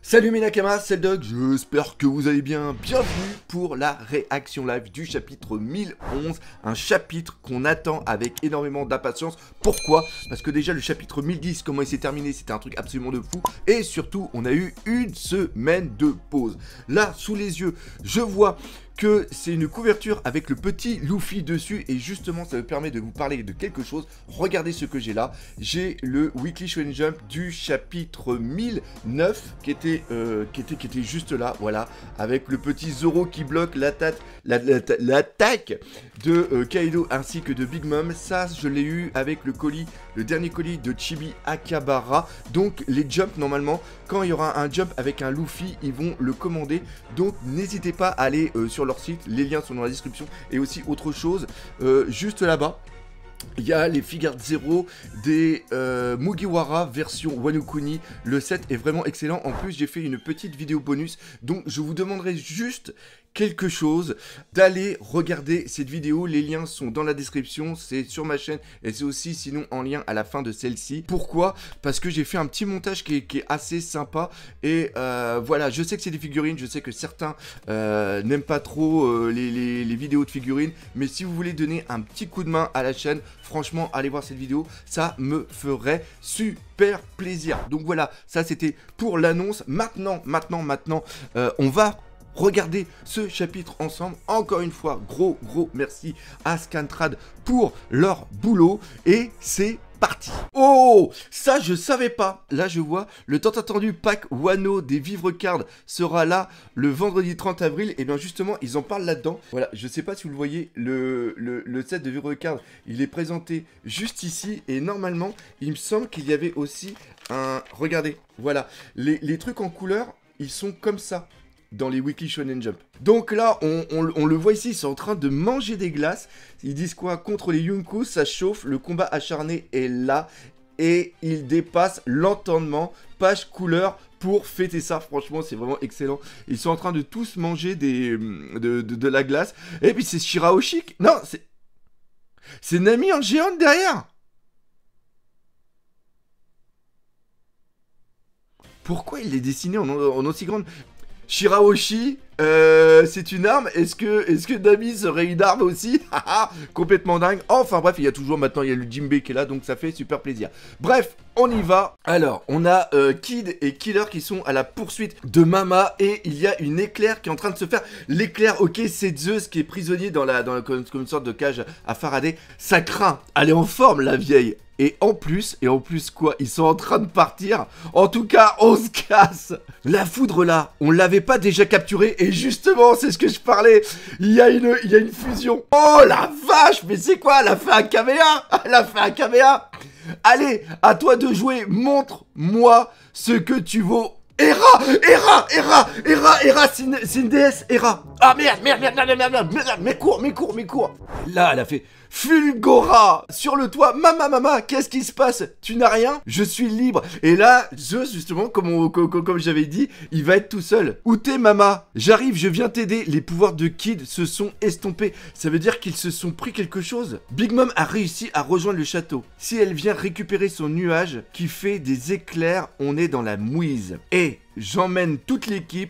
Salut mes Nakamas, c'est le Doc, j'espère que vous allez bien. Bienvenue pour la réaction live du chapitre 1011. Un chapitre qu'on attend avec énormément d'impatience. Pourquoi? Parce que déjà le chapitre 1010, comment il s'est terminé, c'était un truc absolument de fou. Et surtout, on a eu une semaine de pause. Là, sous les yeux, je vois que c'est une couverture avec le petit Luffy dessus et justement ça me permet de vous parler de quelque chose. Regardez ce que j'ai là, j'ai le Weekly Shonen Jump du chapitre 1009 qui était juste là, voilà, avec le petit Zoro qui bloque l'attaque de Kaido ainsi que de Big Mom. Ça je l'ai eu avec le colis, le dernier colis de Chibi Akabara. Donc les jumps, normalement quand il y aura un jump avec un Luffy, ils vont le commander, donc n'hésitez pas à aller sur leur site, les liens sont dans la description. Et aussi autre chose, juste là-bas il y a les Figure Zero des Mugiwara version Wano Kuni. Le set est vraiment excellent. En plus j'ai fait une petite vidéo bonus, donc je vous demanderai juste quelque chose, d'aller regarder cette vidéo. Les liens sont dans la description, c'est sur ma chaîne et c'est aussi sinon en lien à la fin de celle-ci. Pourquoi? Parce que j'ai fait un petit montage qui est assez sympa. Et voilà, je sais que c'est des figurines, je sais que certains n'aiment pas trop les vidéos de figurines, mais si vous voulez donner un petit coup de main à la chaîne, franchement allez voir cette vidéo, ça me ferait super plaisir. Donc voilà, ça c'était pour l'annonce. Maintenant, on va regardez ce chapitre ensemble. Encore une fois, gros merci à Scantrad pour leur boulot. Et c'est parti. Oh, ça je savais pas. Là je vois le tant attendu pack Wano des Vivre Cards sera là le vendredi 30 avril. Et bien justement ils en parlent là-dedans. Voilà, je sais pas si vous le voyez, le set de Vivre Cards, il est présenté juste ici. Et normalement il me semble qu'il y avait aussi un... Regardez, voilà, les trucs en couleur, ils sont comme ça dans les Weekly Shonen Jump. Donc là, on le voit ici, ils sont en train de manger des glaces. Ils disent quoi? Contre les Yunko, ça chauffe, le combat acharné est là. Et il dépasse l'entendement. Page couleur pour fêter ça. Franchement, c'est vraiment excellent. Ils sont en train de tous manger de la glace. Et puis c'est Shirahoshi. Non, c'est Nami en géante derrière. Pourquoi il est dessiné en aussi grande... Shirahoshi, c'est une arme. Est-ce que Nami serait une arme aussi? Complètement dingue. Enfin bref, il y a toujours maintenant, il y a le Jinbe qui est là, donc ça fait super plaisir. Bref, on y va. Alors, on a Kid et Killer qui sont à la poursuite de Mama. Et il y a une éclair qui est en train de se faire. L'éclair, ok, c'est Zeus qui est prisonnier comme une sorte de cage à Faraday. Ça craint. Elle est en forme, la vieille. Et en plus quoi? Ils sont en train de partir. En tout cas, on se casse. La foudre là, on l'avait pas déjà capturée. Et justement, c'est ce que je parlais. Il y a une fusion. Oh la vache, mais c'est quoi? Elle a fait un Kameha. Elle a fait un Kameha. Allez, à toi de jouer. Montre-moi ce que tu vaux. Hera, c'est une déesse, Hera. Ah merde, mais cours. Là, elle a fait Fulgora sur le toit. Mama, qu'est-ce qui se passe? Tu n'as rien? Je suis libre. Et là, Zeus, justement, comme j'avais dit, il va être tout seul. Où t'es, Mama? J'arrive, je viens t'aider. Les pouvoirs de Kid se sont estompés. Ça veut dire qu'ils se sont pris quelque chose. Big Mom a réussi à rejoindre le château. Si elle vient récupérer son nuage qui fait des éclairs, on est dans la mouise. Et j'emmène toute l'équipe.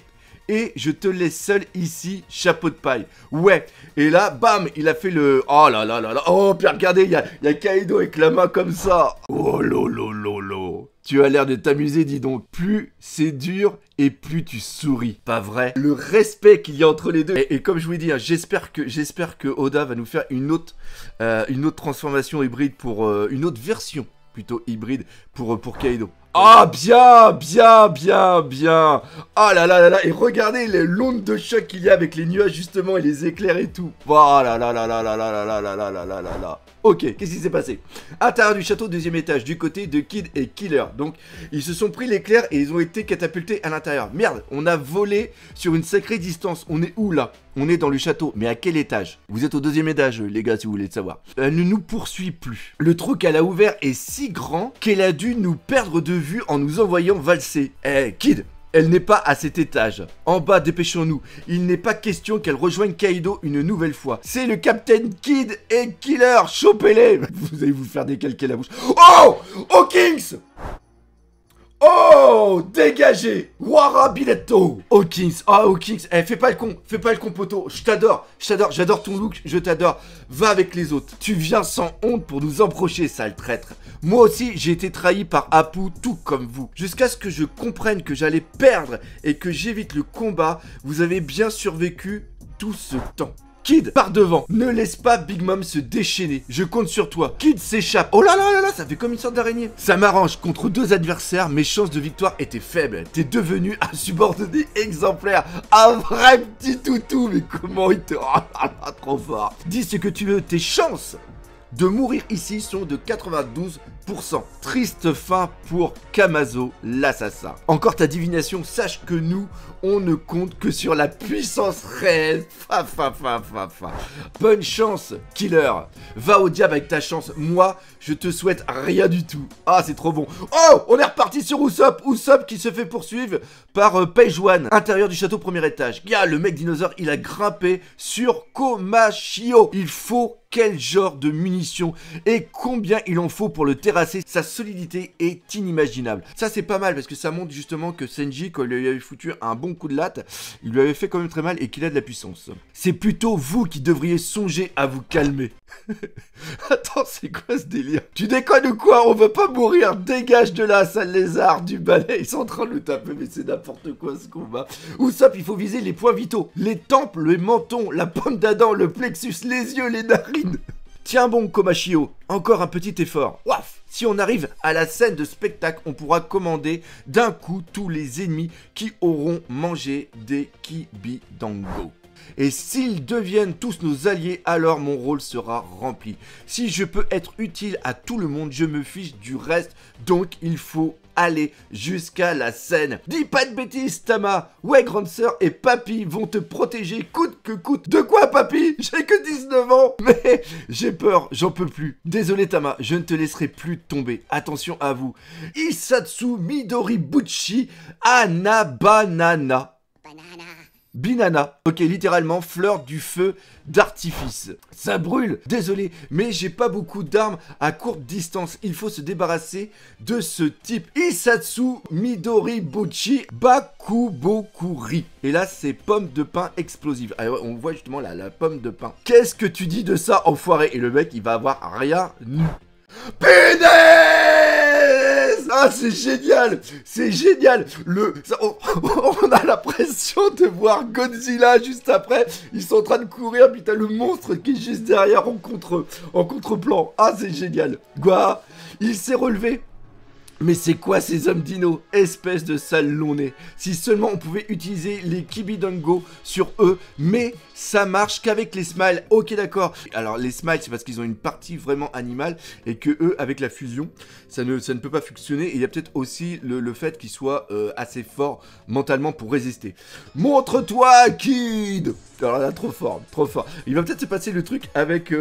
Et je te laisse seul ici, chapeau de paille. Ouais, et là, bam, il a fait le... Oh là. Oh, puis regardez, il y a Kaido avec la main comme ça. Oh lolo. Tu as l'air de t'amuser, dis donc. Plus c'est dur et plus tu souris. Pas vrai? Le respect qu'il y a entre les deux. Et comme je vous l'ai dit, hein, j'espère que Oda va nous faire une autre transformation hybride pour... une autre version, plutôt hybride, pour Kaido. Ah, bien. Ah là. Et regardez l'onde de choc qu'il y a avec les nuages justement et les éclairs et tout. Voilà là. Ok, qu'est-ce qui s'est passé? Intérieur du château, deuxième étage, du côté de Kid et Killer. Donc, ils se sont pris l'éclair et ils ont été catapultés à l'intérieur. Merde, on a volé sur une sacrée distance. On est où là? On est dans le château, mais à quel étage? Vous êtes au deuxième étage, les gars, si vous voulez le savoir. Elle ne nous poursuit plus. Le trou qu'elle a ouvert est si grand qu'elle a dû nous perdre de vue en nous envoyant valser. Kid, elle n'est pas à cet étage. En bas, dépêchons-nous. Il n'est pas question qu'elle rejoigne Kaido une nouvelle fois. C'est le Captain Kid et Killer. Chopez-les. Vous allez vous faire décalquer la bouche. Oh Kings. Oh, dégagez. Warabiletto. Hawkins, Hawkins, fais pas le con poteau. Je t'adore, j'adore ton look, je t'adore. Va avec les autres. Tu viens sans honte pour nous approcher, sale traître. Moi aussi, j'ai été trahi par Apu, tout comme vous. Jusqu'à ce que je comprenne que j'allais perdre et que j'évite le combat, vous avez bien survécu tout ce temps. Kid, par devant, ne laisse pas Big Mom se déchaîner, je compte sur toi. Kid s'échappe, oh là là là là, ça fait comme une sorte d'araignée. Ça m'arrange, contre 2 adversaires, mes chances de victoire étaient faibles. T'es devenu un subordonné exemplaire, un vrai petit toutou, mais comment il te... Oh là là, trop fort. Dis ce que tu veux, tes chances de mourir ici sont de 92%. Triste fin pour Kamazo, l'assassin. Encore ta divination, sache que nous, on ne compte que sur la puissance réelle. Bonne chance, killer. Va au diable avec ta chance. Moi, je te souhaite rien du tout. Ah, c'est trop bon. Oh, on est reparti sur Usopp. Usopp qui se fait poursuivre par Page One. Intérieur du château, premier étage. Gars, le mec dinosaure, il a grimpé sur Komashio. Il faut quel genre de munitions et combien il en faut pour le terrasser. Sa solidité est inimaginable. Ça, c'est pas mal parce que ça montre justement que Senji, quand il lui avait foutu un bon coup de latte, il lui avait fait quand même très mal et qu'il a de la puissance. C'est plutôt vous qui devriez songer à vous calmer. Attends, c'est quoi ce délire? Tu déconnes ou quoi? On veut pas mourir. Dégage de là, sale lézard du balai. Ils sont en train de le taper, mais c'est n'importe quoi ce combat. Usopp, il faut viser les points vitaux. Les tempes, le menton, la pomme d'Adam, le plexus, les yeux, les narines. Tiens bon, Komashio, encore un petit effort. Ouaf! Si on arrive à la scène de spectacle, on pourra commander d'un coup tous les ennemis qui auront mangé des Kibidango. Et s'ils deviennent tous nos alliés, alors mon rôle sera rempli. Si je peux être utile à tout le monde, je me fiche du reste. Donc il faut aller jusqu'à la scène. Dis pas de bêtises, Tama. Ouais, grande sœur et papy vont te protéger coûte que coûte. De quoi, papy? J'ai que 19 ans. Mais j'ai peur, j'en peux plus. Désolé, Tama, je ne te laisserai plus tomber. Attention à vous. Isatsu Midoribuchi Anabanana. Binana, ok, littéralement fleur du feu d'artifice. Ça brûle, désolé, mais j'ai pas beaucoup d'armes à courte distance. Il faut se débarrasser de ce type. Isatsu Midoribuchi Bakubokuri. Et là, c'est pomme de pain explosive. Alors, on voit justement là, la pomme de pain. Qu'est-ce que tu dis de ça, enfoiré? Et le mec, il va avoir rien nu. Punaise! Ah, c'est génial! C'est génial! On a l'impression de voir Godzilla juste après. Ils sont en train de courir, puis t'as le monstre qui est juste derrière en contre-plan. Ah, c'est génial! Quoi? Il s'est relevé. Mais c'est quoi ces hommes dinos? Espèce de sale long-nez. Si seulement on pouvait utiliser les Kibidango sur eux, mais ça marche qu'avec les smiles. Ok, d'accord. Alors les smiles, c'est parce qu'ils ont une partie vraiment animale et que eux, avec la fusion, ça ne peut pas fonctionner. Et il y a peut-être aussi le fait qu'ils soient assez forts mentalement pour résister. Montre-toi, Kid! Alors là, trop fort, trop fort. Il va peut-être se passer le truc avec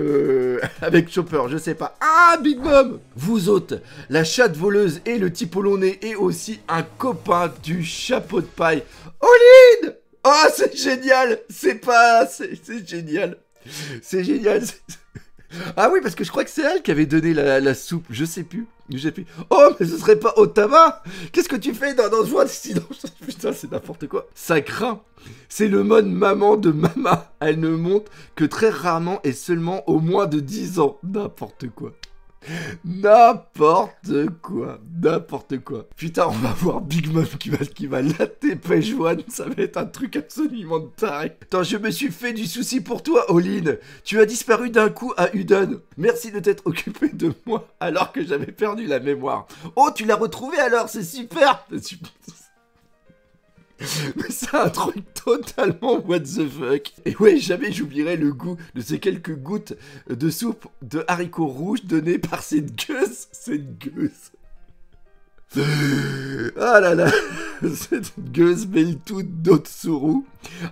Chopper, je sais pas. Ah, Big Mom! Vous autres, la chatte voleuse et le type au long nez est aussi un copain du chapeau de paille. Oline! Oh, c'est génial! C'est génial. C'est génial. Ah oui, parce que je crois que c'est elle qui avait donné la soupe. Je sais plus. Oh, mais ce serait pas Otama? Qu'est-ce que tu fais dans ce jeu? Sinon, putain, c'est n'importe quoi. Ça craint. C'est le mode maman de Mama. Elle ne monte que très rarement et seulement au moins de 10 ans. N'importe quoi. N'importe quoi. Putain, on va voir Big Mom qui va latter Page One. Ça va être un truc absolument de taré. Attends, je me suis fait du souci pour toi, Olin. Tu as disparu d'un coup à Udon. Merci de t'être occupé de moi alors que j'avais perdu la mémoire. Oh, tu l'as retrouvé alors, c'est super. Mais c'est un truc totalement what the fuck. Et ouais, jamais j'oublierai le goût de ces quelques gouttes de soupe de haricots rouges données par cette gueuse. Ah là là, cette gueuse Beltu d'Otsuru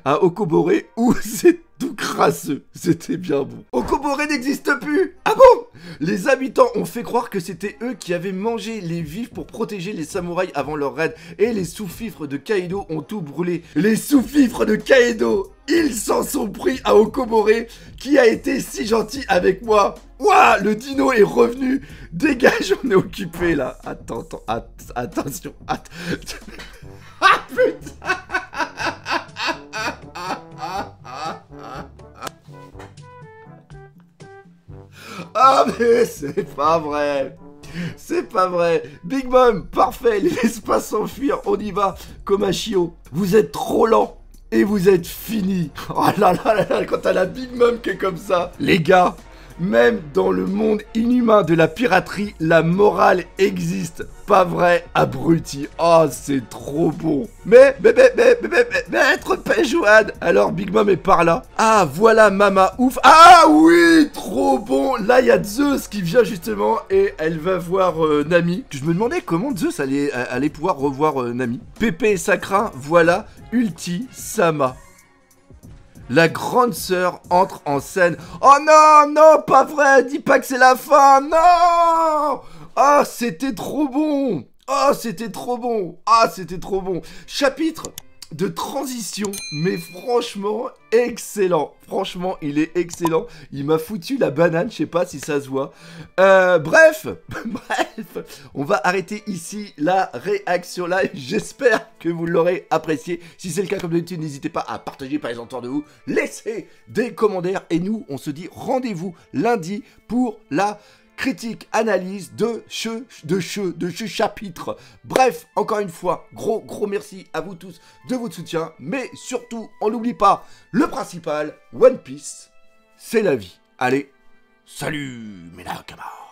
à Okobore ou cette tout crasseux. C'était bien bon. Okobore n'existe plus. Ah bon? Les habitants ont fait croire que c'était eux qui avaient mangé les vifs pour protéger les samouraïs avant leur raid. Et les sous-fifres de Kaido ont tout brûlé. Les sous-fifres de Kaido, ils s'en sont pris à Okobore qui a été si gentil avec moi. Ouah, le dino est revenu. Dégage, on est occupé là. Attends, attention. Ah putain. Ah mais c'est pas vrai. C'est pas vrai. Big Mom, parfait, les laisse pas s'enfuir, on y va. Comme un chiot. Vous êtes trop lent. Et vous êtes fini. Oh là là là là, quand t'as la Big Mom qui est comme ça. Les gars, même dans le monde inhumain de la piraterie, la morale existe. Pas vrai, abruti. Oh, c'est trop bon. Mais, maître Pejouane. Alors, Big Mom est par là. Ah, voilà Mama Ouf. Ah oui, trop bon. Là, il y a Zeus qui vient justement et elle va voir Nami. Je me demandais comment Zeus allait pouvoir revoir Nami. Pépé et Sakra, voilà Ulti Sama. La grande sœur entre en scène. Oh non, non, pas vrai. Dis pas que c'est la fin. Non. Ah, c'était trop bon. Ah, c'était trop bon. Ah, c'était trop bon. Chapitre de transition, mais franchement, excellent. Franchement, il est excellent. Il m'a foutu la banane, je sais pas si ça se voit. Bref, on va arrêter ici la réaction live. J'espère que vous l'aurez apprécié. Si c'est le cas, comme d'habitude, n'hésitez pas à partager par les autour de vous. Laissez des commentaires et nous, on se dit rendez-vous lundi pour la critique, analyse de ce chapitre. Bref, encore une fois, gros merci à vous tous de votre soutien. Mais surtout, on n'oublie pas, le principal, One Piece, c'est la vie. Allez, salut mes Nakamas.